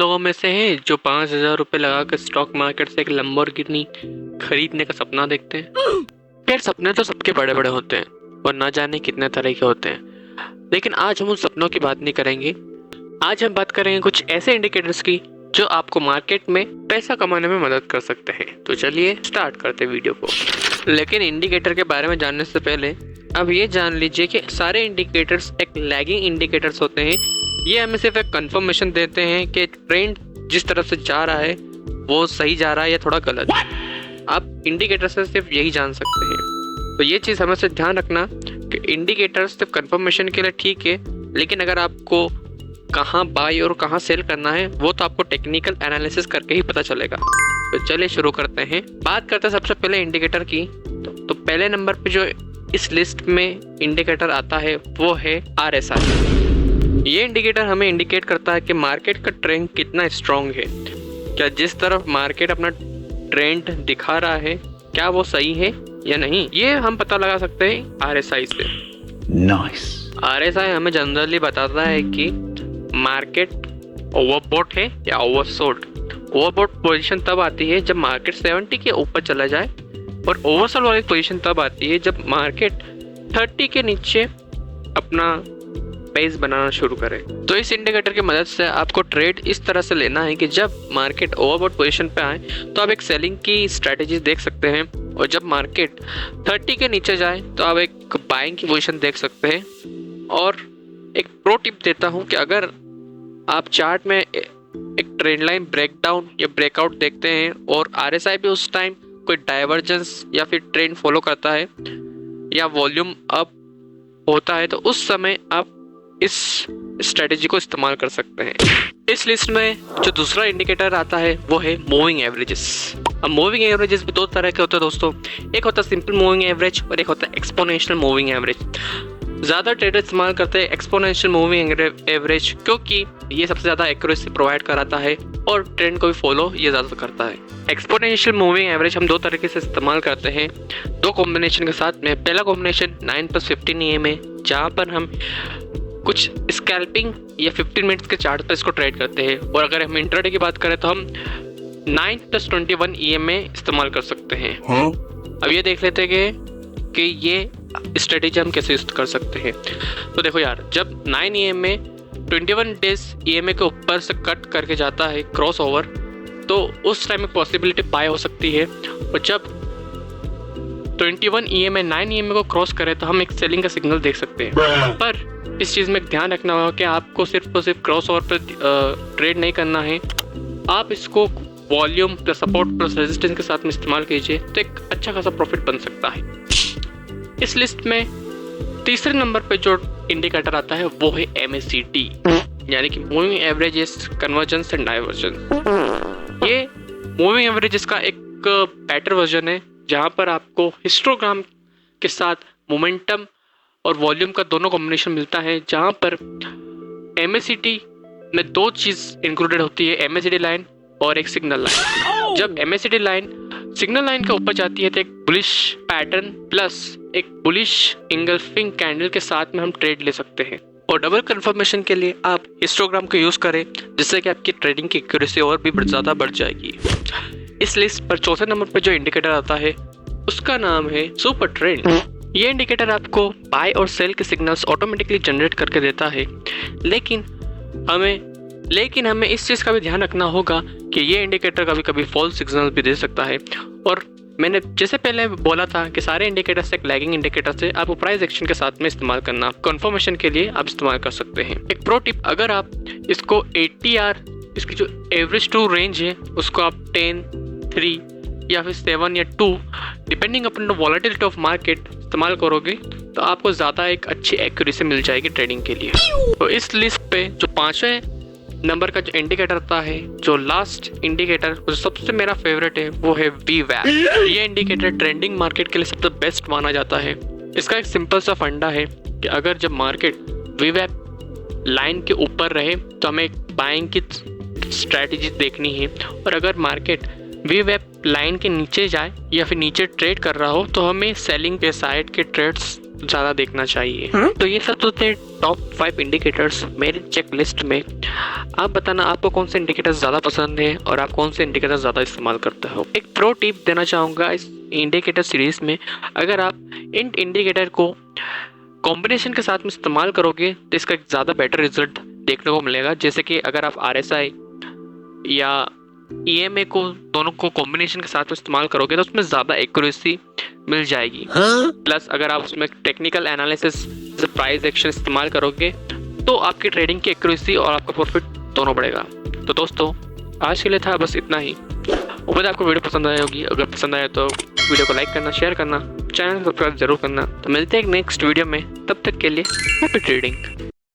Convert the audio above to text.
लोगों में से हैं जो 5,000 रुपये लगाकर स्टॉक मार्केट से एक लैम्बोर्गिनी खरीदने का सपना देखते हैं। खैर, सपने तो सबके बड़े बड़े होते हैं और ना जाने कितने तरह के होते हैं, लेकिन आज हम उन सपनों की बात नहीं करेंगे। आज हम बात करेंगे कुछ ऐसे इंडिकेटर्स की जो आपको मार्केट में पैसा कमाने में मदद कर सकते हैं। तो चलिए स्टार्ट करते हैं वीडियो को। लेकिन इंडिकेटर के बारे में जानने से पहले अब ये जान लीजिए कि सारे इंडिकेटर्स एक लैगिंग इंडिकेटर्स होते हैं। ये हमें सिर्फ एक कंफर्मेशन देते हैं कि ट्रेंड जिस तरफ से जा रहा है वो सही जा रहा है या थोड़ा गलत। आप इंडिकेटर से सिर्फ यही जान सकते हैं। तो ये चीज़ हमें से ध्यान रखना कि इंडिकेटर्स सिर्फ कंफर्मेशन के लिए ठीक है, लेकिन अगर आपको कहाँ बाय और कहाँ सेल करना है वो तो आपको टेक्निकल एनालिसिस करके ही पता चलेगा। तो चलिए शुरू करते हैं। बात करते हैं सबसे पहले इंडिकेटर की। तो पहले नंबर पे जो इस लिस्ट में इंडिकेटर आता है वो है RSI। ये इंडिकेटर हमें इंडिकेट करता है कि मार्केट का ट्रेंड कितना स्ट्रॉन्ग है। क्या जिस तरफ मार्केट अपना ट्रेंड दिखा रहा है क्या वो सही है या नहीं, ये हम पता लगा सकते हैं RSI से। नाइस। RSI हमें जनरली बताता है कि मार्केट ओवरबॉट है या ओवरसोल्ड। ओवरबॉट पोजीशन तब आती है जब मार्केट 70 के ऊपर चला जाए, और ओवरसोल्ड वाली पोजीशन तब आती है जब मार्केट 30 के नीचे अपना पेस बनाना शुरू करे। तो इस इंडिकेटर की मदद से आपको ट्रेड इस तरह से लेना है कि जब मार्केट ओवरबॉट पोजीशन पे आए तो आप एक सेलिंग की स्ट्रेटेजीज देख सकते हैं, और जब मार्केट 30 के नीचे जाए तो आप एक बाइंग की पोजीशन देख सकते हैं। और एक प्रो टिप देता हूं कि अगर आप चार्ट में एक ट्रेंड लाइन ब्रेकडाउन या ब्रेकआउट देखते हैं और RSI भी उस टाइम कोई डाइवर्जेंस या फिर ट्रेंड फॉलो करता है या वॉल्यूम अप होता है, तो उस समय आप इस स्ट्रेटेजी को इस्तेमाल कर सकते हैं। इस लिस्ट में जो दूसरा इंडिकेटर आता है वो है मूविंग एवरेजेस। अब मूविंग एवरेजेस भी दो तरह के होते हैं दोस्तों। एक होता है सिंपल मूविंग एवरेज और एक होता है एक्सपोनेंशियल मूविंग एवरेज। ज़्यादा ट्रेडर इस्तेमाल करते हैं एक्सपोनेंशियल मूविंग एवरेज, क्योंकि ये सबसे ज़्यादा एक्यूरेसी प्रोवाइड कराता है और ट्रेंड को भी फॉलो ये ज़्यादा करता है। एक्सपोनेंशियल मूविंग एवरेज हम दो तरीके से इस्तेमाल करते हैं, दो कॉम्बिनेशन के साथ में। पहला कॉम्बिनेशन 9+15 EM है, जहाँ पर हम कुछ स्कैल्पिंग या 15 मिनट्स के चार्ट पर इसको ट्रेड करते हैं। और अगर हम इंट्राडे की बात करें तो हम 9+21 EM में इस्तेमाल कर सकते हैं। अब ये देख लेते हैं कि ये स्ट्रेटेजी हम कैसे यूज कर सकते हैं। तो देखो यार, जब 9 EM में 21 डेज EMA के ऊपर से कट करके जाता है क्रॉस ओवर, तो उस टाइम में पॉसिबिलिटी बाय हो सकती है। और जब 21 EMA 9 EMA को क्रॉस करे तो हम एक सेलिंग का सिग्नल देख सकते हैं। पर इस चीज़ में ध्यान रखना होगा कि आपको सिर्फ और सिर्फ क्रॉस ओवर पर ट्रेड नहीं करना है। आप इसको volume plus support plus resistance के साथ में इस्तेमाल कीजिए तो एक अच्छा खासा प्रॉफिट बन सकता है। इस लिस्ट में तीसरे नंबर पे जो इंडिकेटर आता है वो है MACD, यानी कि moving averages convergence and divergence. ये मूविंग एवरेजेस का एक बेटर वर्जन है, जहाँ पर आपको हिस्टोग्राम के साथ मोमेंटम और वॉल्यूम का दोनों कॉम्बिनेशन मिलता है। जहाँ पर MACD में दो चीज़ इंक्लूडेड होती है, MACD लाइन और एक सिग्नल लाइन। जब MACD लाइन सिग्नल लाइन के ऊपर जाती है तो एक बुलिश पैटर्न प्लस एक बुलिश इंगल्फिंग कैंडल के साथ में हम ट्रेड ले सकते हैं। और डबल कंफर्मेशन के लिए आप हिस्टोग्राम को यूज़ करें, जिससे कि आपकी ट्रेडिंग की एक्यूरेसी और भी ज़्यादा बढ़ जाएगी। इस लिस्ट पर चौथे नंबर पर जो इंडिकेटर आता है उसका नाम है सुपर ट्रेंड। ये इंडिकेटर आपको बाय और सेल के सिग्नल्स ऑटोमेटिकली जनरेट करके देता है, लेकिन हमें इस चीज़ का भी ध्यान रखना होगा कि ये इंडिकेटर कभी कभी फॉल्स सिग्नल भी दे सकता है। और मैंने जैसे पहले बोला था कि सारे इंडिकेटर्स एक लैगिंग इंडिकेटर से आपको प्राइस एक्शन के साथ में इस्तेमाल करना, कंफर्मेशन के लिए आप इस्तेमाल कर सकते हैं। एक प्रो टिप, अगर आप इसको ATR, इसकी जो एवरेज टू रेंज है उसको आप 10, 3 या फिर 7 या 2 depending upon the volatility of market इस्तेमाल करोगे तो आपको ज़्यादा एक अच्छी एक्यूरेसी मिल जाएगी ट्रेडिंग के लिए। तो इस लिस्ट पे जो पांचवें नंबर का जो इंडिकेटर आता है, जो लास्ट इंडिकेटर, जो सबसे मेरा फेवरेट है वो है VWAP। ये इंडिकेटर ट्रेंडिंग मार्केट के लिए सबसे बेस्ट माना जाता है। इसका एक सिंपल सा फंडा है कि अगर जब मार्केट VWAP लाइन के ऊपर रहे तो हमें एक बाइंग की स्ट्रैटेजी देखनी है, और अगर मार्केट VWAP लाइन के नीचे जाए या फिर नीचे ट्रेड कर रहा हो तो हमें सेलिंग के साइड के ट्रेड्स ज़्यादा देखना चाहिए। तो ये सब तो थे टॉप 5 इंडिकेटर्स मेरे चेक लिस्ट में। आप बताना आपको कौन से इंडिकेटर्स ज़्यादा पसंद है और आप कौन से इंडिकेटर ज़्यादा इस्तेमाल करते हो। एक प्रो टिप देना चाहूँगा इस इंडिकेटर सीरीज़ में, अगर आप इन इंडिकेटर को कॉम्बिनेशन के साथ में इस्तेमाल करोगे तो इसका एक ज़्यादा बेटर रिजल्ट देखने को मिलेगा। जैसे कि अगर आप RSI या EMA को दोनों को कॉम्बिनेशन के साथ में इस्तेमाल करोगे तो उसमें ज़्यादा एक्यूरेसी मिल जाएगी। प्लस अगर आप उसमें टेक्निकल एनालिसिस प्राइस एक्शन इस्तेमाल करोगे तो आपकी ट्रेडिंग की एक्यूरेसी और आपका प्रॉफिट दोनों बढ़ेगा। तो दोस्तों आज के लिए था बस इतना ही। उम्मीद आपको वीडियो पसंद आई होगी। अगर पसंद आए तो वीडियो को लाइक करना, शेयर करना, चैनल को सब्सक्राइब जरूर करना। तो मिलते हैं एक नेक्स्ट वीडियो में, तब तक के लिए हैप्पी ट्रेडिंग।